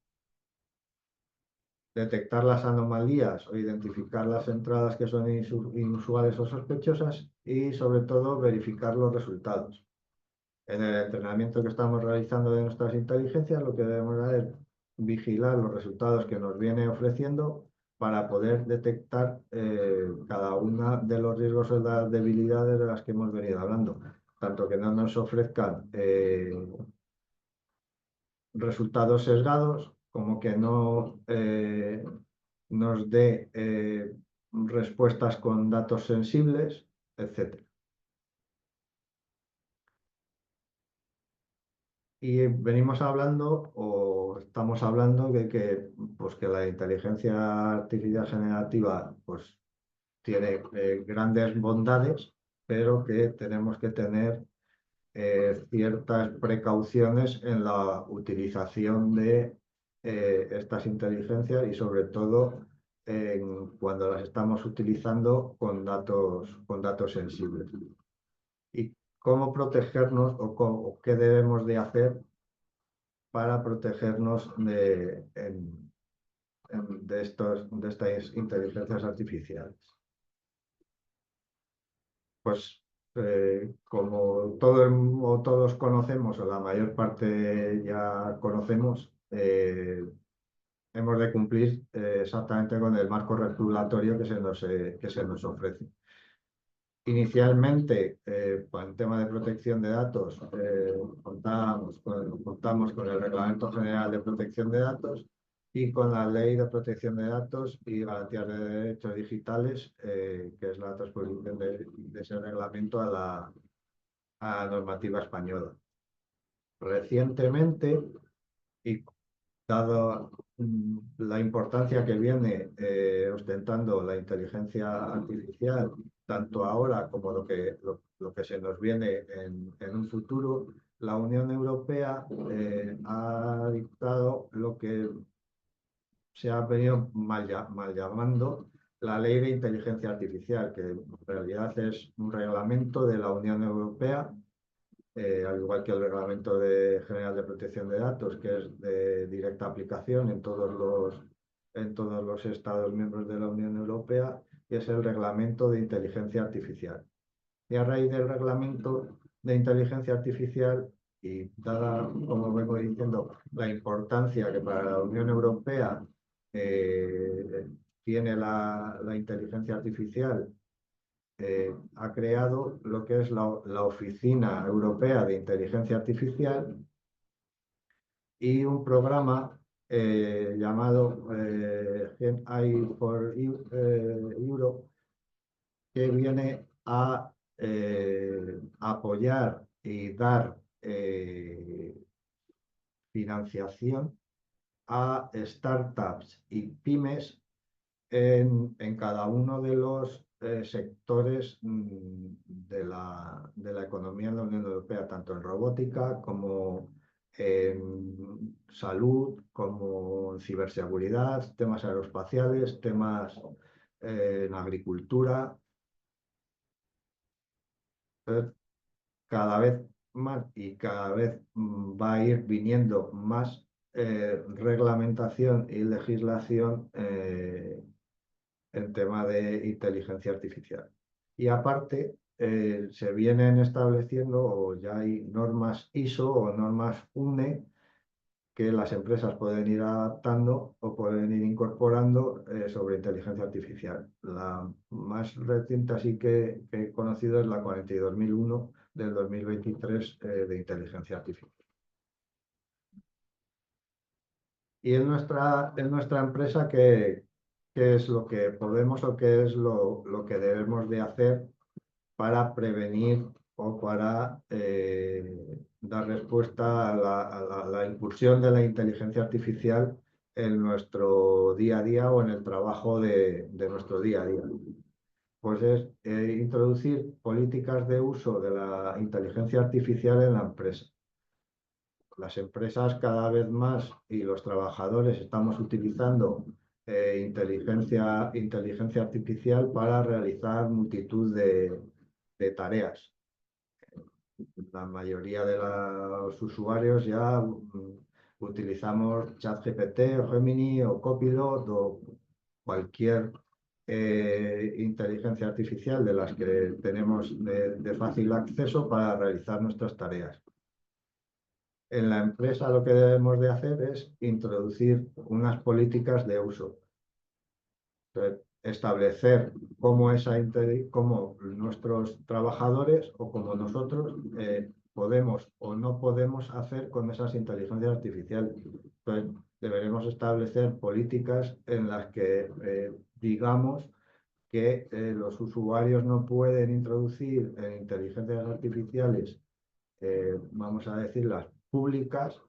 detectar las anomalías o identificar las entradas que son inusuales o sospechosas y sobre todo verificar los resultados. En el entrenamiento que estamos realizando de nuestras inteligencias, lo que debemos hacer es vigilar los resultados que nos viene ofreciendo para poder detectar cada uno de los riesgos o las debilidades de las que hemos venido hablando. Tanto que no nos ofrezcan resultados sesgados, como que no nos dé respuestas con datos sensibles, etc. Y venimos hablando, o estamos hablando de que, pues, que la inteligencia artificial generativa pues, tiene grandes bondades, pero que tenemos que tener ciertas precauciones en la utilización de estas inteligencias y sobre todo cuando las estamos utilizando con datos sensibles. ¿Y cómo protegernos o qué debemos de hacer para protegernos de estas inteligencias artificiales? Pues como todos conocemos, o la mayor parte ya conocemos, hemos de cumplir exactamente con el marco regulatorio que se nos ofrece. Inicialmente, para el tema de protección de datos, contamos con el Reglamento General de Protección de Datos y con la Ley de Protección de Datos y Garantías de Derechos Digitales, que es la transposición de ese reglamento a la normativa española. Recientemente, y dado la importancia que viene ostentando la inteligencia artificial tanto ahora como lo que se nos viene en un futuro, la Unión Europea ha dictado lo que se ha venido mal llamando la Ley de Inteligencia Artificial, que en realidad es un reglamento de la Unión Europea, al igual que el Reglamento General de Protección de Datos, que es de directa aplicación en todos los Estados miembros de la Unión Europea, y es el Reglamento de Inteligencia Artificial. Y a raíz del Reglamento de Inteligencia Artificial, y dada, como vengo diciendo, la importancia que para la Unión Europea tiene la inteligencia artificial, ha creado lo que es la Oficina Europea de Inteligencia Artificial y un programa llamado Gen AI for Europe, que viene a apoyar y dar financiación a startups y pymes en cada uno de los sectores de la economía en la Unión Europea, tanto en robótica como en salud, como en ciberseguridad, temas aeroespaciales, temas en agricultura. Cada vez más y cada vez va a ir viniendo más reglamentación y legislación en tema de inteligencia artificial. Y aparte, se vienen estableciendo, o ya hay normas ISO o normas UNE, que las empresas pueden ir adaptando o pueden ir incorporando sobre inteligencia artificial. La más reciente así que he conocido es la 42001 del 2023 de inteligencia artificial. Y en nuestra empresa, ¿qué es lo que podemos o qué es lo que debemos de hacer para prevenir o para dar respuesta a la incursión de la inteligencia artificial en nuestro día a día o en el trabajo de nuestro día a día? Pues es introducir políticas de uso de la inteligencia artificial en la empresa. Las empresas cada vez más y los trabajadores estamos utilizando inteligencia artificial para realizar multitud de tareas. La mayoría de los usuarios ya utilizamos ChatGPT o Gemini o Copilot o cualquier inteligencia artificial de las que tenemos de fácil acceso para realizar nuestras tareas. En la empresa lo que debemos de hacer es introducir unas políticas de uso. Entonces, establecer cómo nuestros trabajadores o como nosotros podemos o no podemos hacer con esas inteligencias artificiales. Entonces, deberemos establecer políticas en las que digamos que los usuarios no pueden introducir en inteligencias artificiales, vamos a decirlas, públicas,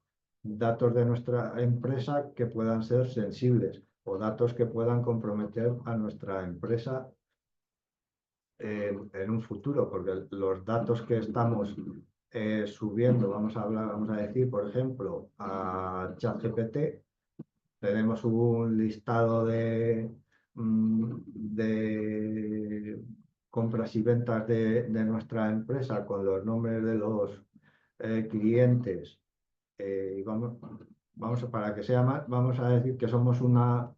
datos de nuestra empresa que puedan ser sensibles o datos que puedan comprometer a nuestra empresa en un futuro, porque los datos que estamos subiendo, vamos a decir, por ejemplo, a ChatGPT, tenemos un listado de compras y ventas de nuestra empresa con los nombres de los clientes. Y vamos para que sea más, vamos a decir que somos una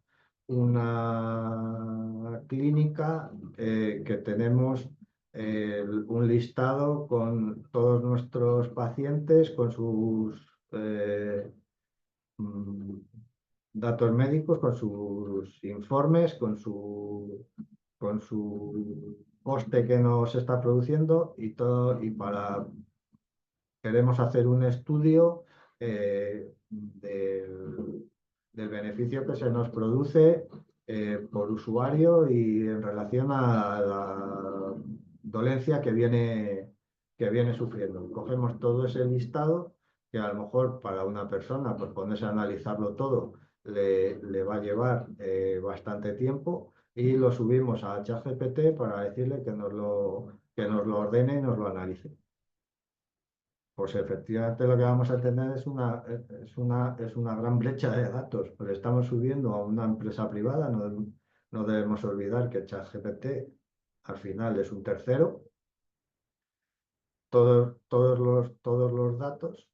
clínica que tenemos un listado con todos nuestros pacientes, con sus datos médicos, con sus informes, con su coste que nos está produciendo y todo, y queremos hacer un estudio del beneficio que se nos produce por usuario y en relación a la dolencia que viene sufriendo. Cogemos todo ese listado, que a lo mejor para una persona, pues ponerse a analizarlo todo, le va a llevar bastante tiempo, y lo subimos a ChatGPT para decirle que nos lo ordene y nos lo analice. Pues efectivamente lo que vamos a tener es una gran brecha de datos, porque estamos subiendo a una empresa privada, no debemos olvidar que ChatGPT al final es un tercero, todos los datos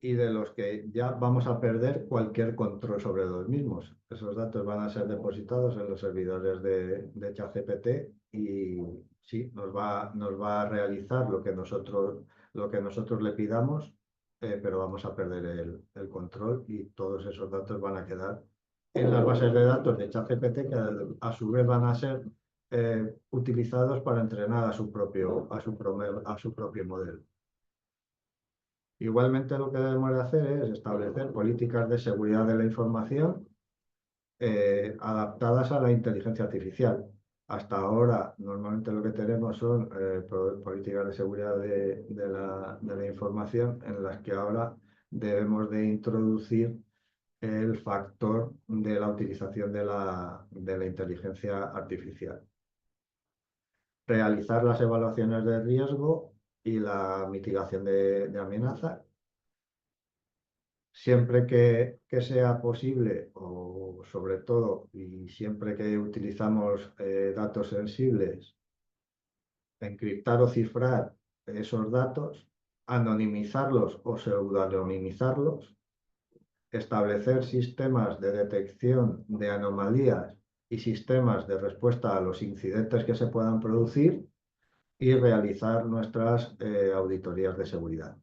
y de los que ya vamos a perder cualquier control sobre los mismos. Esos datos van a ser depositados en los servidores de ChatGPT y sí, nos va a realizar lo que nosotros le pidamos, pero vamos a perder el control y todos esos datos van a quedar en las bases de datos de ChatGPT que a su vez van a ser utilizados para entrenar a su propio modelo. Igualmente lo que debemos de hacer es establecer políticas de seguridad de la información adaptadas a la inteligencia artificial. Hasta ahora normalmente lo que tenemos son políticas de seguridad de la información en las que ahora debemos de introducir el factor de la utilización de la inteligencia artificial. Realizar las evaluaciones de riesgo y la mitigación de amenazas. Siempre que sea posible, o sobre todo, y siempre que utilizamos datos sensibles, encriptar o cifrar esos datos, anonimizarlos o pseudonimizarlos, establecer sistemas de detección de anomalías y sistemas de respuesta a los incidentes que se puedan producir y realizar nuestras auditorías de seguridad.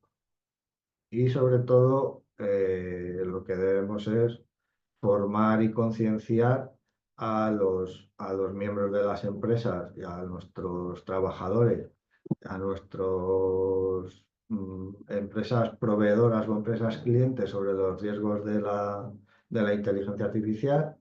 Y sobre todo, lo que debemos es formar y concienciar a los miembros de las empresas y a nuestros trabajadores, a nuestras empresas proveedoras o empresas clientes sobre los riesgos de la inteligencia artificial,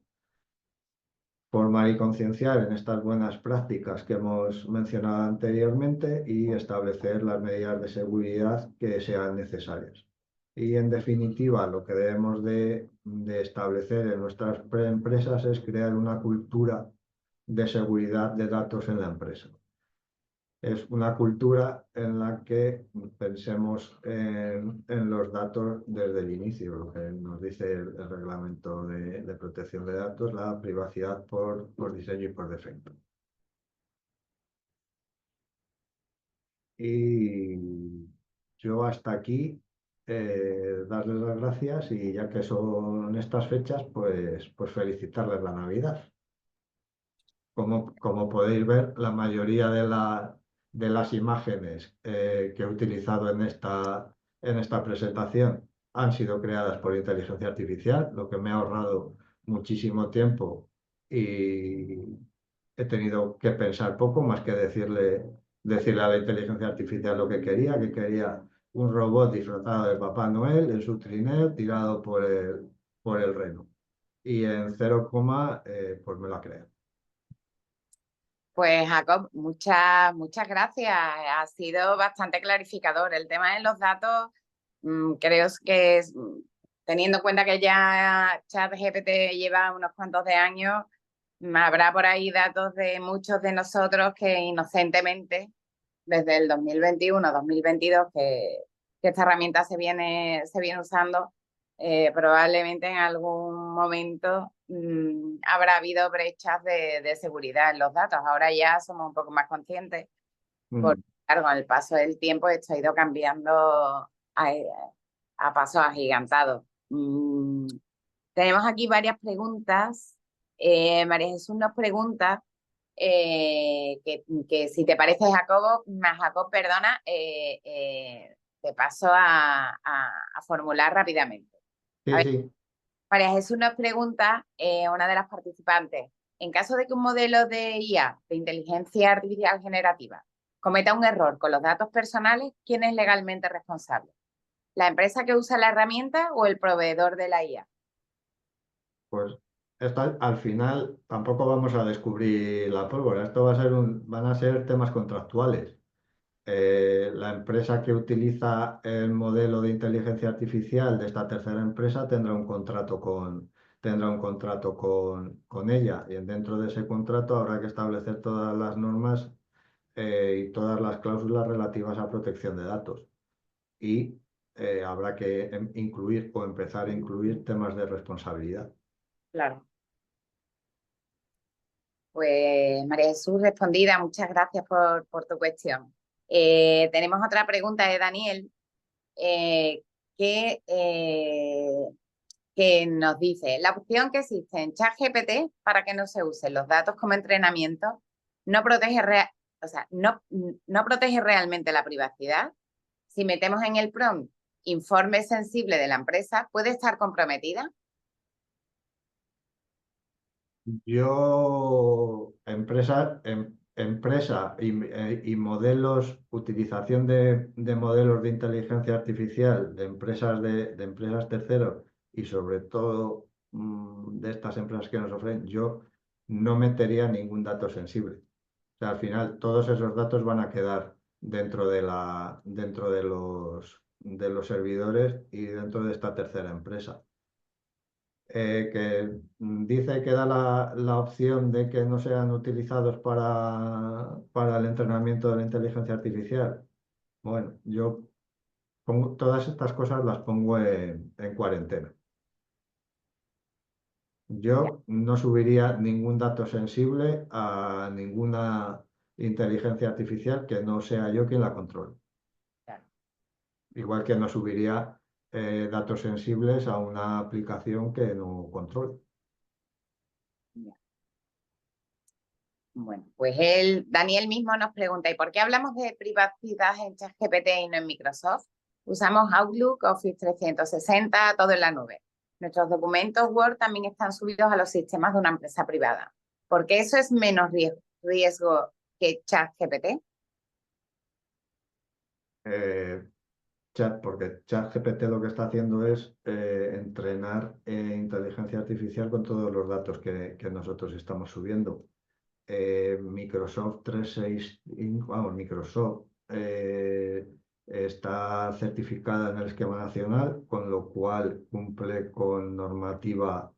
formar y concienciar en estas buenas prácticas que hemos mencionado anteriormente y establecer las medidas de seguridad que sean necesarias. Y en definitiva, lo que debemos de establecer en nuestras empresas es crear una cultura de seguridad de datos en la empresa. Es una cultura en la que pensemos en los datos desde el inicio, lo que nos dice el reglamento de protección de datos, la privacidad por diseño y por defecto. Y yo hasta aquí darles las gracias y ya que son estas fechas, pues felicitarles la Navidad. Como podéis ver, la mayoría de las imágenes que he utilizado en esta presentación han sido creadas por inteligencia artificial, lo que me ha ahorrado muchísimo tiempo y he tenido que pensar poco más que decirle a la inteligencia artificial lo que quería un robot disfrazado de Papá Noel en su trineo tirado por el Reno. Y en 0, pues me lo ha creado. Pues Jacob, muchas gracias. Ha sido bastante clarificador. El tema de los datos, creo que teniendo en cuenta que ya ChatGPT lleva unos cuantos de años, habrá por ahí datos de muchos de nosotros que inocentemente, desde el 2021, 2022, que esta herramienta se viene usando, probablemente en algún momento habrá habido brechas de seguridad en los datos. Ahora ya somos un poco más conscientes, porque claro, con el paso del tiempo esto ha ido cambiando a pasos agigantados. Tenemos aquí varias preguntas. María Jesús nos pregunta que si te parece, Jacob, perdona, te paso a formular rápidamente. Sí, A ver, sí. María Jesús nos pregunta, una de las participantes, en caso de que un modelo de IA, de inteligencia artificial generativa, cometa un error con los datos personales, ¿quién es legalmente responsable? ¿La empresa que usa la herramienta o el proveedor de la IA? Pues al final tampoco vamos a descubrir la pólvora. Esto van a ser temas contractuales. La empresa que utiliza el modelo de inteligencia artificial de esta tercera empresa tendrá un contrato tendrá un contrato con ella, y dentro de ese contrato habrá que establecer todas las normas y todas las cláusulas relativas a protección de datos. Y habrá que incluir o empezar a incluir temas de responsabilidad. Claro. Pues María Jesús, respondida, muchas gracias por tu cuestión. Tenemos otra pregunta de Daniel que nos dice, la opción que existe en ChatGPT para que no se usen los datos como entrenamiento no protege, no protege realmente la privacidad. Si metemos en el prompt informe sensible de la empresa, ¿puede estar comprometida? Yo, empresa y modelos, utilización de modelos de inteligencia artificial de empresas terceros y sobre todo de estas empresas que nos ofrecen, yo no metería ningún dato sensible. O sea, al final todos esos datos van a quedar dentro de los servidores y dentro de esta tercera empresa. Que dice que da la opción de que no sean utilizados para el entrenamiento de la inteligencia artificial. Bueno, yo todas estas cosas las pongo en cuarentena. Yo no subiría ningún dato sensible a ninguna inteligencia artificial que no sea yo quien la controle. Igual que no subiría datos sensibles a una aplicación que no controle. Bueno, pues Daniel mismo nos pregunta, ¿y por qué hablamos de privacidad en ChatGPT y no en Microsoft? Usamos Outlook, Office 360, todo en la nube. Nuestros documentos Word también están subidos a los sistemas de una empresa privada. ¿Por qué eso es menos riesgo que ChatGPT? Porque ChatGPT lo que está haciendo es entrenar inteligencia artificial con todos los datos que nosotros estamos subiendo. Microsoft 365, vamos, Microsoft está certificada en el esquema nacional, con lo cual cumple con normativa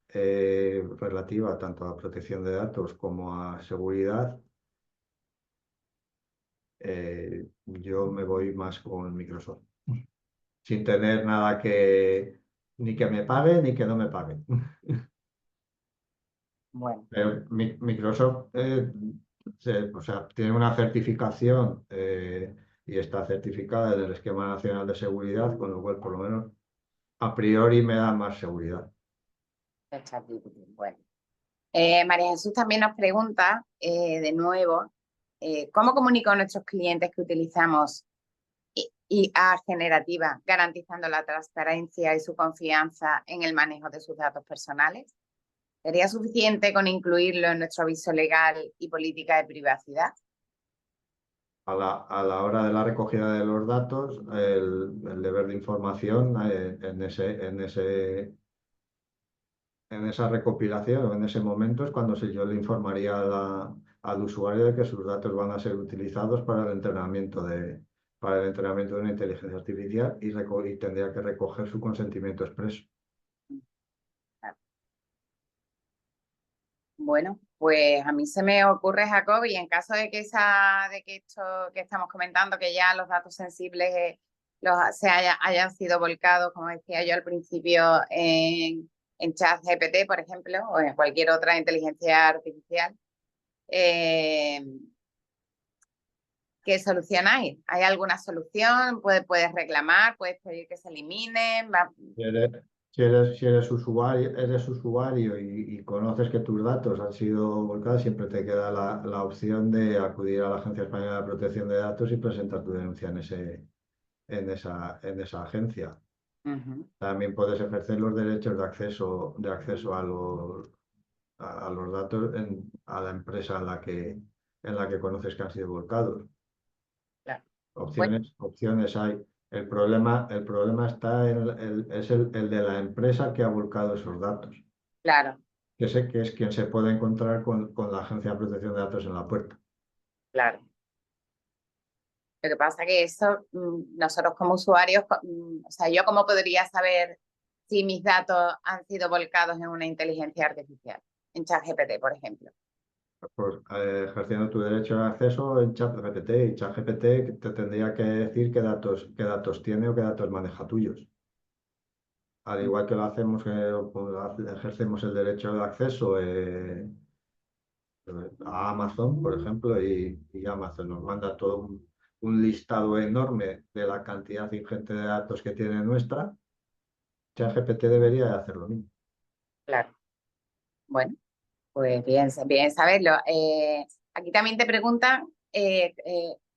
relativa tanto a protección de datos como a seguridad. Yo me voy más con Microsoft, sin tener nada ni que me pague ni que no me pague. Bueno, Pero Microsoft o sea, tiene una certificación y está certificada en el Esquema Nacional de Seguridad, con lo cual por lo menos a priori me da más seguridad. bueno. María Jesús también nos pregunta de nuevo, ¿cómo comunico a nuestros clientes que utilizamos IA generativa, garantizando la transparencia y su confianza en el manejo de sus datos personales? ¿Sería suficiente con incluirlo en nuestro aviso legal y política de privacidad? A la hora de la recogida de los datos, el deber de información en esa recopilación o en ese momento es cuando yo le informaría al usuario de que sus datos van a ser utilizados para el entrenamiento de una inteligencia artificial y tendría que recoger su consentimiento expreso. Bueno, pues a mí se me ocurre, Jacob, y en caso de que esto que estamos comentando, que ya los datos sensibles hayan sido volcados, como decía yo al principio, en ChatGPT, por ejemplo, o en cualquier otra inteligencia artificial, ¿qué solucionáis? ¿Hay alguna solución? ¿Puedes reclamar? ¿Puedes pedir que se eliminen? Si eres usuario y conoces que tus datos han sido volcados, siempre te queda la opción de acudir a la Agencia Española de Protección de Datos y presentar tu denuncia en esa agencia. También puedes ejercer los derechos de acceso a los datos a la empresa en la que conoces que han sido volcados. Claro. Opciones hay. El problema está es el de la empresa que ha volcado esos datos. Claro. Que es quien se puede encontrar con la Agencia de Protección de Datos en la puerta. Claro. Lo que pasa que eso, nosotros como usuarios, o sea, yo cómo podría saber si mis datos han sido volcados en una inteligencia artificial, en ChatGPT, por ejemplo? Pues ejerciendo tu derecho de acceso en ChatGPT, y ChatGPT te tendría que decir qué datos tiene o qué datos maneja tuyos. Al igual que lo hacemos, pues, ejercemos el derecho de acceso a Amazon, por ejemplo, y Amazon nos manda todo un listado enorme de la cantidad ingente de datos que tiene nuestra. ChatGPT debería de hacer lo mismo. Claro. Bueno, pues bien, bien saberlo. Aquí también te preguntan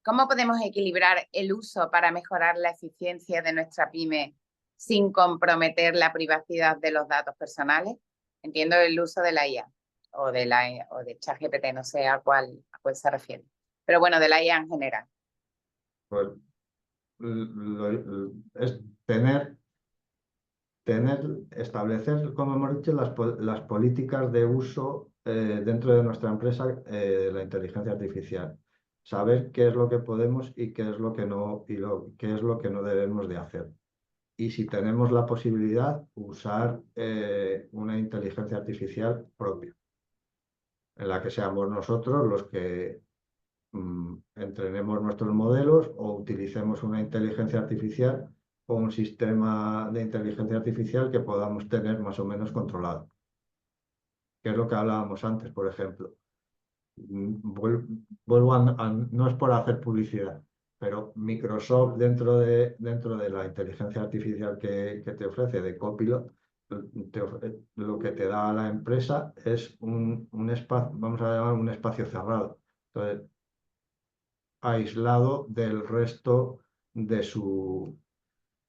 ¿cómo podemos equilibrar el uso para mejorar la eficiencia de nuestra pyme sin comprometer la privacidad de los datos personales? Entiendo el uso de la IA o de ChatGPT, no sé a cuál se refiere. Pero bueno, de la IA en general. Pues es establecer, como hemos dicho, las políticas de uso dentro de nuestra empresa de la inteligencia artificial. Saber qué es lo que podemos y qué es lo que no, qué es lo que no debemos de hacer. Y si tenemos la posibilidad, usar una inteligencia artificial propia, en la que seamos nosotros los que entrenemos nuestros modelos o utilicemos una inteligencia artificial o un sistema de inteligencia artificial que podamos tener más o menos controlado. Que es lo que hablábamos antes, por ejemplo. Vuelvo no es por hacer publicidad, pero Microsoft dentro de la inteligencia artificial que te ofrece de Copilot, lo que te da a la empresa es un espacio, vamos a llamar un espacio cerrado. Entonces, aislado del resto de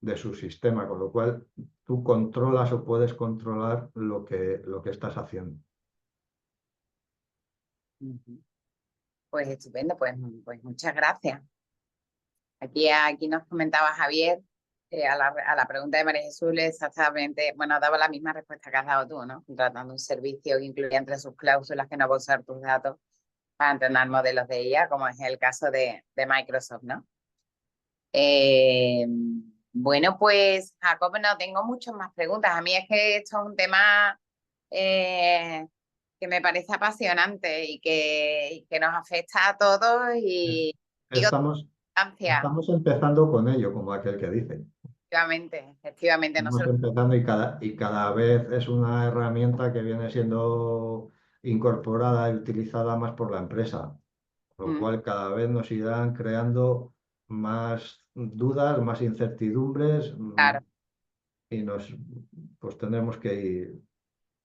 de su sistema, con lo cual tú controlas o puedes controlar lo que estás haciendo. Pues estupendo, pues muchas gracias. Aquí nos comentaba Javier, a la pregunta de María Jesús, exactamente, bueno, daba la misma respuesta que has dado tú, ¿no? Contratando un servicio que incluye entre sus cláusulas que no va a usar tus datos para entrenar modelos de IA, como es el caso de Microsoft, ¿no? Bueno, pues, Jacob, no tengo muchas más preguntas. A mí es que esto es un tema que me parece apasionante y que nos afecta a todos y digo, Estamos, ansia. estamos empezando con ello, como aquel que dice. Efectivamente, Estamos nosotros. empezando y cada vez es una herramienta que viene siendo incorporada y utilizada más por la empresa, con lo cual cada vez nos irán creando más dudas, más incertidumbres Claro. y pues tendremos que ir.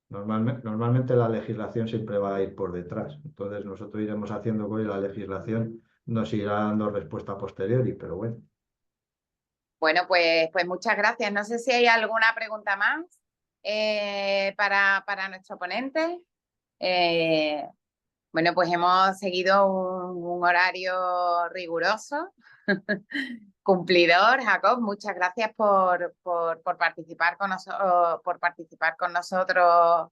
Normalmente la legislación siempre va a ir por detrás, entonces nosotros iremos haciendo con la legislación, nos irá dando respuesta a posteriori, pero bueno. Bueno, pues muchas gracias. No sé si hay alguna pregunta más para nuestro ponente. Bueno, pues hemos seguido un horario riguroso, cumplidor. Jacob, muchas gracias por participar por participar con nosotros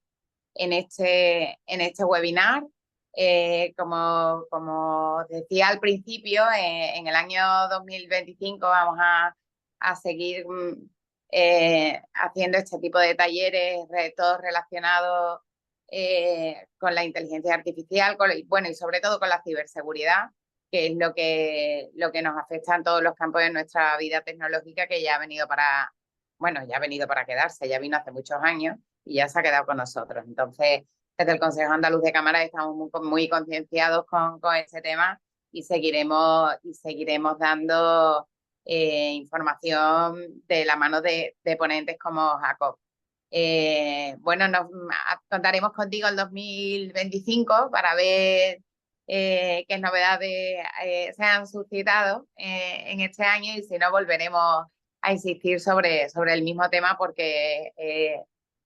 en este webinar. Como decía al principio, en el año 2025 vamos a seguir haciendo este tipo de talleres, todos relacionados con la inteligencia artificial, bueno, y sobre todo con la ciberseguridad, que es lo que nos afecta en todos los campos de nuestra vida tecnológica, que ya ha venido para quedarse, ya vino hace muchos años y ya se ha quedado con nosotros. Entonces, desde el Consejo Andaluz de Cámaras estamos muy concienciados con ese tema y seguiremos dando información de la mano de ponentes como Jacob. Bueno, contaremos contigo el 2025 para ver qué novedades se han suscitado en este año y si no volveremos a insistir sobre el mismo tema porque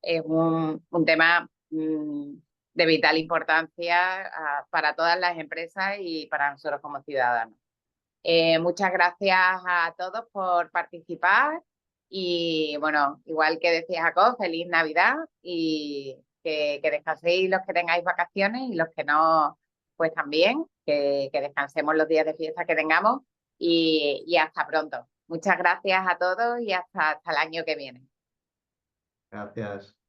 es un tema de vital importancia para todas las empresas y para nosotros como ciudadanos. Muchas gracias a todos por participar y bueno, igual que decía Jacob, feliz Navidad y que descanséis los que tengáis vacaciones y los que no, pues también, que descansemos los días de fiesta que tengamos y hasta pronto. Muchas gracias a todos y hasta el año que viene. Gracias.